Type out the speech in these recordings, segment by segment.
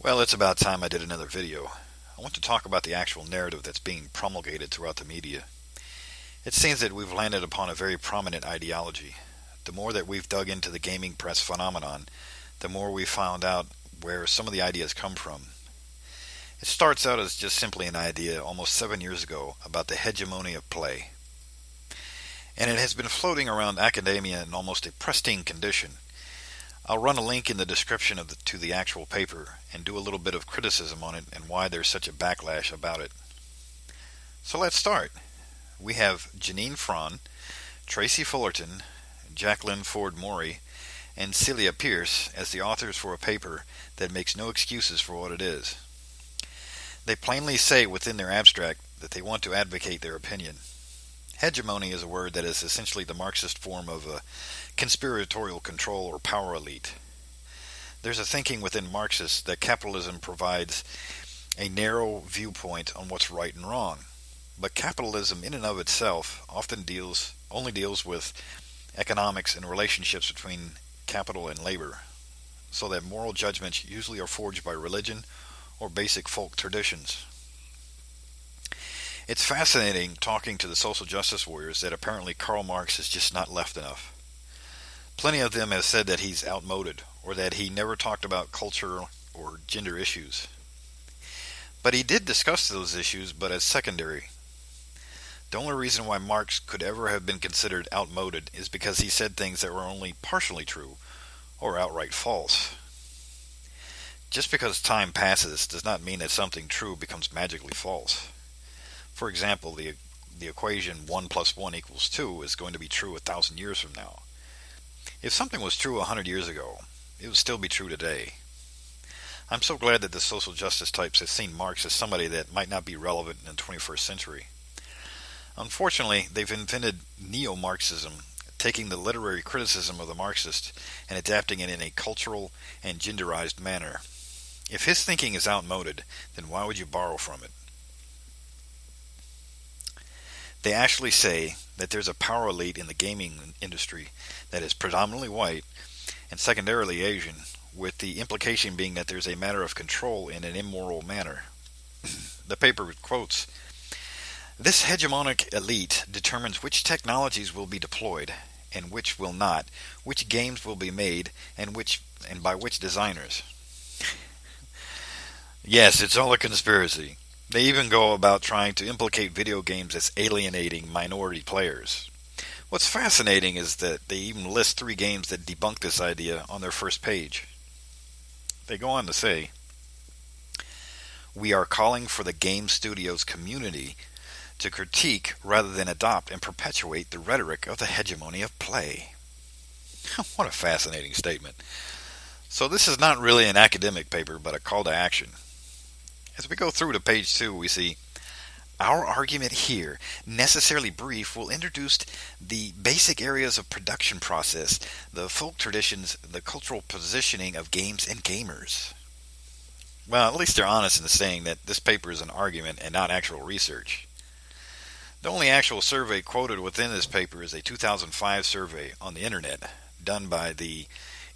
Well, it's about time I did another video. I want to talk about the actual narrative that's being promulgated throughout the media. It seems that we've landed upon a very prominent ideology. The more that we've dug into the gaming press phenomenon, the more we've found out where some of the ideas come from. It starts out as just simply an idea almost 7 years ago about the hegemony of play. And it has been floating around academia in almost a pristine condition. I'll run a link in the description to the actual paper and do a little bit of criticism on it and why there's such a backlash about it. So let's start. We have Janine Fron, Tracy Fullerton, Jacqueline Ford Morey, and Celia Pierce as the authors for a paper that makes no excuses for what it is. They plainly say within their abstract that they want to advocate their opinion. Hegemony is a word that is essentially the Marxist form of a conspiratorial control or power elite. There's a thinking within Marxists that capitalism provides a narrow viewpoint on what's right and wrong. But capitalism in and of itself often only deals with economics and relationships between capital and labor, so that moral judgments usually are forged by religion or basic folk traditions. It's fascinating talking to the social justice warriors that apparently Karl Marx has just not left enough. Plenty of them have said that he's outmoded, or that he never talked about culture or gender issues. But he did discuss those issues, but as secondary. The only reason why Marx could ever have been considered outmoded is because he said things that were only partially true, or outright false. Just because time passes does not mean that something true becomes magically false. For example, the equation 1 plus 1 equals 2 is going to be true 1,000 years from now. If something was true 100 years ago, it would still be true today. I'm so glad that the social justice types have seen Marx as somebody that might not be relevant in the 21st century. Unfortunately, they've invented neo-Marxism, taking the literary criticism of the Marxist and adapting it in a cultural and genderized manner. If his thinking is outmoded, then why would you borrow from it? They actually say that there's a power elite in the gaming industry that is predominantly white and secondarily Asian, with the implication being that there's a matter of control in an immoral manner. The paper quotes, "This hegemonic elite determines which technologies will be deployed and which will not, which games will be made, and by which designers." Yes, it's all a conspiracy. They even go about trying to implicate video games as alienating minority players. What's fascinating is that they even list 3 games that debunk this idea on their first page. They go on to say, "We are calling for the game studios community to critique rather than adopt and perpetuate the rhetoric of the hegemony of play." What a fascinating statement. So this is not really an academic paper, but a call to action. As we go through to page 2, we see, "Our argument here, necessarily brief, will introduce the basic areas of production process, the folk traditions, the cultural positioning of games and gamers." Well, at least they're honest in saying that this paper is an argument and not actual research. The only actual survey quoted within this paper is a 2005 survey on the internet done by the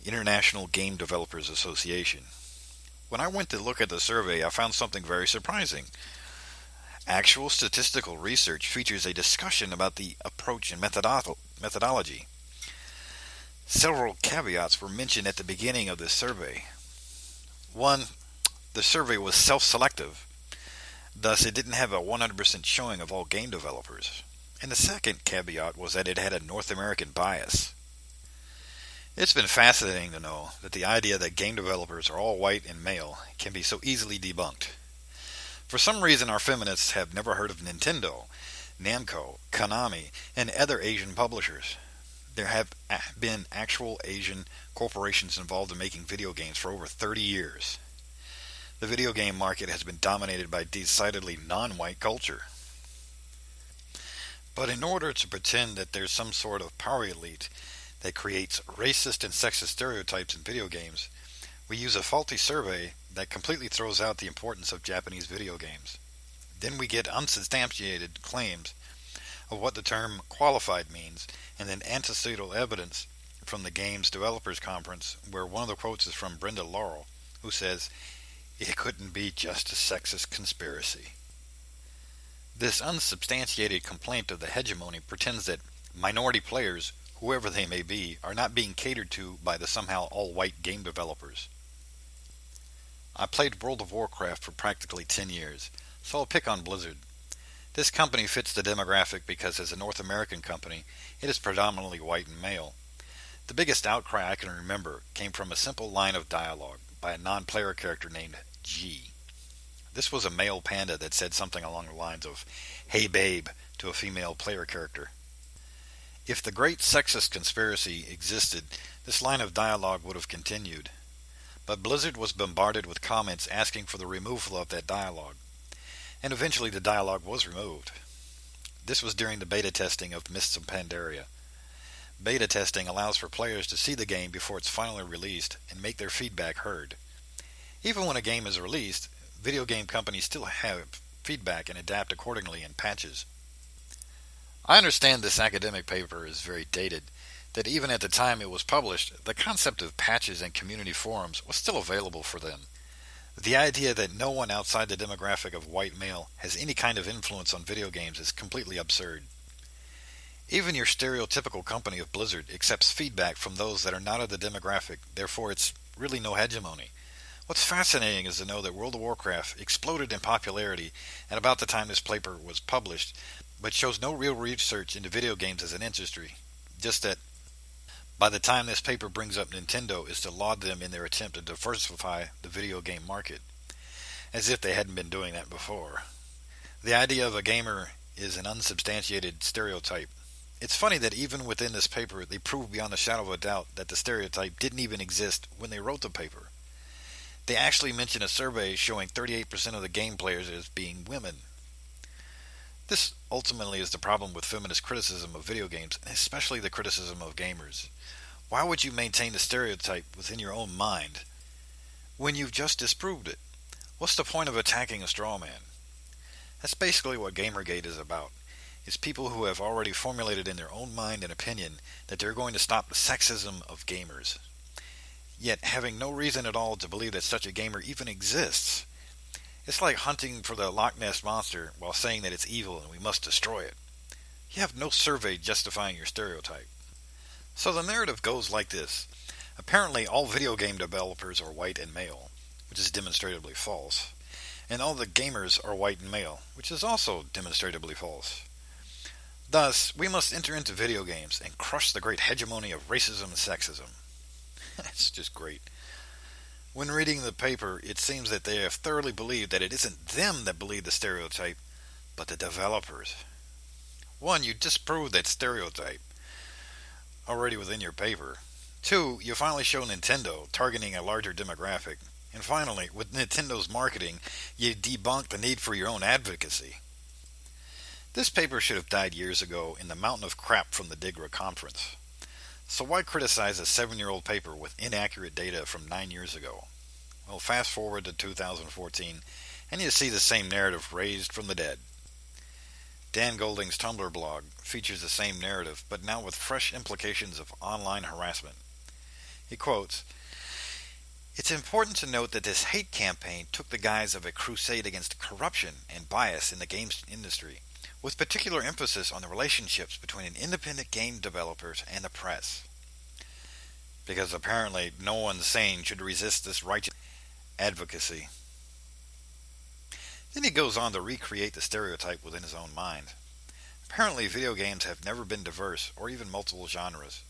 International Game Developers Association. When I went to look at the survey, I found something very surprising. Actual statistical research features a discussion about the approach and methodology. Several caveats were mentioned at the beginning of this survey. One, the survey was self-selective. Thus, it didn't have a 100% showing of all game developers. And the second caveat was that it had a North American bias. It's been fascinating to know that the idea that game developers are all white and male can be so easily debunked. For some reason, our feminists have never heard of Nintendo, Namco, Konami, and other Asian publishers. There have been actual Asian corporations involved in making video games for over 30 years. The video game market has been dominated by decidedly non-white culture. But in order to pretend that there's some sort of power elite that creates racist and sexist stereotypes in video games, we use a faulty survey that completely throws out the importance of Japanese video games. Then we get unsubstantiated claims of what the term qualified means, and then antecedent evidence from the Games Developers Conference, where one of the quotes is from Brenda Laurel, who says, It couldn't be just a sexist conspiracy. This unsubstantiated complaint of the hegemony pretends that minority players, whoever they may be, are not being catered to by the somehow all-white game developers. I played World of Warcraft for practically 10 years, so I'll pick on Blizzard. This company fits the demographic because as a North American company, it is predominantly white and male. The biggest outcry I can remember came from a simple line of dialogue by a non-player character named G. This was a male panda that said something along the lines of, "Hey babe," to a female player character. If the great sexist conspiracy existed, this line of dialogue would have continued. But Blizzard was bombarded with comments asking for the removal of that dialogue. And eventually the dialogue was removed. This was during the beta testing of Mists of Pandaria. Beta testing allows for players to see the game before it's finally released and make their feedback heard. Even when a game is released, video game companies still have feedback and adapt accordingly in patches. I understand this academic paper is very dated, that even at the time it was published, the concept of patches and community forums was still available for them. The idea that no one outside the demographic of white male has any kind of influence on video games is completely absurd. Even your stereotypical company of Blizzard accepts feedback from those that are not of the demographic, therefore it's really no hegemony. What's fascinating is to know that World of Warcraft exploded in popularity at about the time this paper was published, but shows no real research into video games as an industry. Just that by the time this paper brings up Nintendo is to laud them in their attempt to diversify the video game market, as if they hadn't been doing that before. The idea of a gamer is an unsubstantiated stereotype. It's funny that even within this paper they prove beyond a shadow of a doubt that the stereotype didn't even exist when they wrote the paper. They actually mention a survey showing 38% of the game players as being women. This ultimately is the problem with feminist criticism of video games, and especially the criticism of gamers. Why would you maintain the stereotype within your own mind when you've just disproved it? What's the point of attacking a straw man? That's basically what Gamergate is about. It's people who have already formulated in their own mind and opinion that they're going to stop the sexism of gamers, yet having no reason at all to believe that such a gamer even exists. It's like hunting for the Loch Ness Monster while saying that it's evil and we must destroy it. You have no survey justifying your stereotype. So the narrative goes like this. Apparently all video game developers are white and male, which is demonstratively false. And all the gamers are white and male, which is also demonstratively false. Thus, we must enter into video games and crush the great hegemony of racism and sexism. It's just great. When reading the paper, it seems that they have thoroughly believed that it isn't them that believe the stereotype, but the developers. One, you disprove that stereotype already within your paper. Two, you finally show Nintendo targeting a larger demographic. And finally, with Nintendo's marketing, you debunk the need for your own advocacy. This paper should have died years ago in the mountain of crap from the DIGRA conference. So why criticize a 7-year-old paper with inaccurate data from 9 years ago? Well, fast forward to 2014, and you see the same narrative raised from the dead. Dan Golding's Tumblr blog features the same narrative, but now with fresh implications of online harassment. He quotes, "It's important to note that this hate campaign took the guise of a crusade against corruption and bias in the games industry, with particular emphasis on the relationships between independent game developers and the press. Because apparently no one sane should resist this righteous advocacy." Then he goes on to recreate the stereotype within his own mind. Apparently video games have never been diverse or even multiple genres,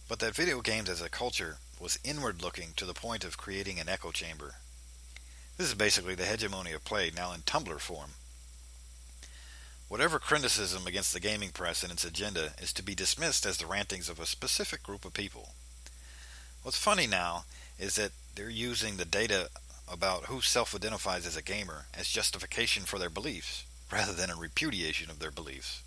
but that video games as a culture was inward-looking to the point of creating an echo chamber. This is basically the hegemony of play now in Tumblr form. Whatever criticism against the gaming press and its agenda is to be dismissed as the rantings of a specific group of people. What's funny now is that they're using the data about who self-identifies as a gamer as justification for their beliefs, rather than a repudiation of their beliefs.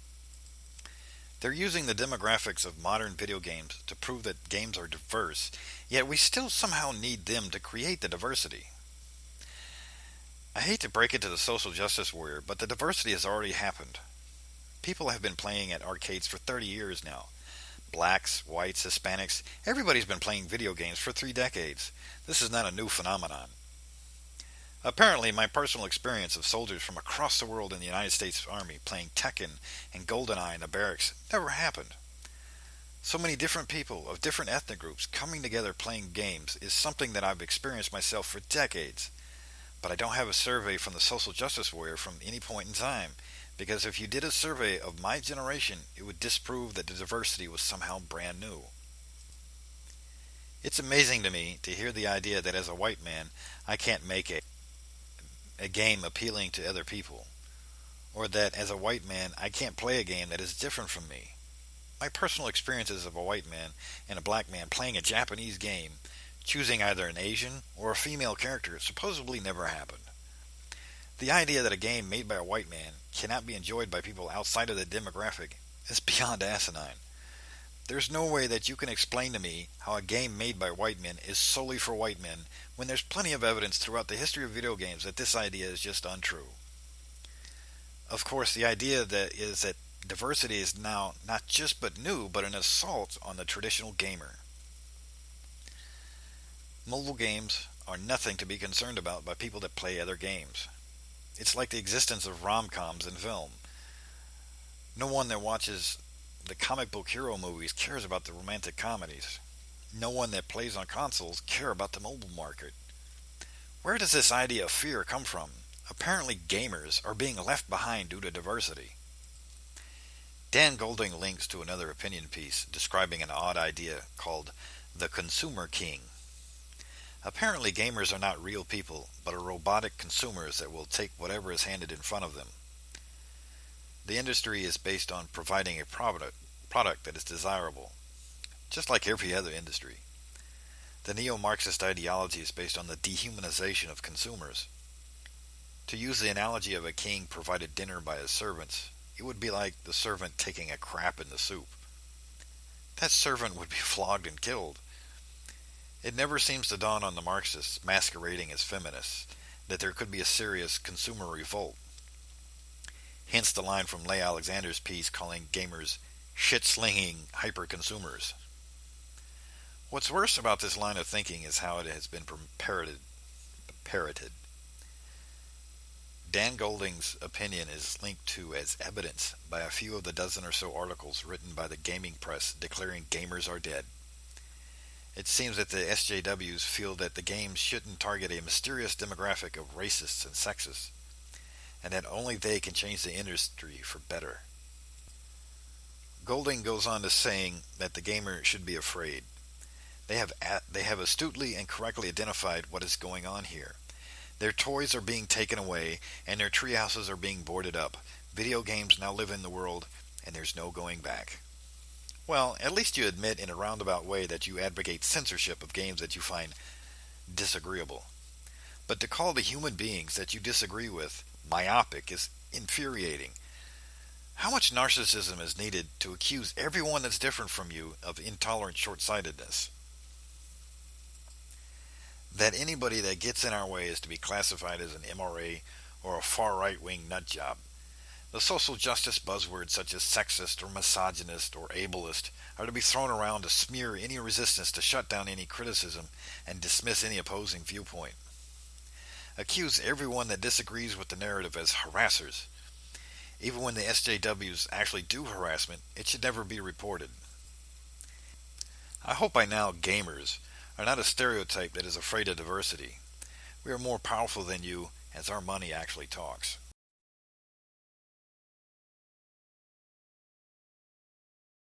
They're using the demographics of modern video games to prove that games are diverse, yet we still somehow need them to create the diversity. I hate to break it to the social justice warrior, but the diversity has already happened. People have been playing at arcades for 30 years now. Blacks, whites, Hispanics, everybody's been playing video games for 3 decades. This is not a new phenomenon. Apparently, my personal experience of soldiers from across the world in the United States Army playing Tekken and GoldenEye in the barracks never happened. So many different people of different ethnic groups coming together playing games is something that I've experienced myself for decades. But I don't have a survey from the social justice warrior from any point in time, because if you did a survey of my generation, it would disprove that the diversity was somehow brand new. It's amazing to me to hear the idea that as a white man, I can't make a game appealing to other people, or that as a white man, I can't play a game that is different from me. My personal experiences of a white man and a black man playing a Japanese game, choosing either an Asian or a female character, supposedly never happened. The idea that a game made by a white man cannot be enjoyed by people outside of the demographic is beyond asinine. There's no way that you can explain to me how a game made by white men is solely for white men when there's plenty of evidence throughout the history of video games that this idea is just untrue. Of course, the idea that is that diversity is now not just but new, but an assault on the traditional gamer. Mobile games are nothing to be concerned about by people that play other games. It's like the existence of rom-coms in film. No one that watches the comic book hero movies cares about the romantic comedies. No one that plays on consoles cares about the mobile market. Where does this idea of fear come from? Apparently gamers are being left behind due to diversity. Dan Golding links to another opinion piece describing an odd idea called the consumer king. Apparently gamers are not real people, but are robotic consumers that will take whatever is handed in front of them. The industry is based on providing a product that is desirable, just like every other industry. The neo-Marxist ideology is based on the dehumanization of consumers. To use the analogy of a king provided dinner by his servants, it would be like the servant taking a crap in the soup. That servant would be flogged and killed. It never seems to dawn on the Marxists, masquerading as feminists, that there could be a serious consumer revolt. Hence the line from Leigh Alexander's piece calling gamers shit-slinging hyper-consumers. What's worse about this line of thinking is how it has been parroted. Dan Golding's opinion is linked to as evidence by a few of the dozen or so articles written by the gaming press declaring gamers are dead. It seems that the SJWs feel that the games shouldn't target a mysterious demographic of racists and sexists, and that only they can change the industry for better. Golding goes on to saying that the gamer should be afraid. They have astutely and correctly identified what is going on here. Their toys are being taken away, and their treehouses are being boarded up. Video games now live in the world, and there's no going back. Well, at least you admit in a roundabout way that you advocate censorship of games that you find disagreeable. But to call the human beings that you disagree with myopic is infuriating. How much narcissism is needed to accuse everyone that's different from you of intolerant short-sightedness? That anybody that gets in our way is to be classified as an MRA or a far-right-wing nutjob. The social justice buzzwords such as sexist or misogynist or ableist are to be thrown around to smear any resistance, to shut down any criticism, and dismiss any opposing viewpoint. Accuse everyone that disagrees with the narrative as harassers. Even when the SJWs actually do harassment, it should never be reported. I hope by now gamers are not a stereotype that is afraid of diversity. We are more powerful than you, as our money actually talks.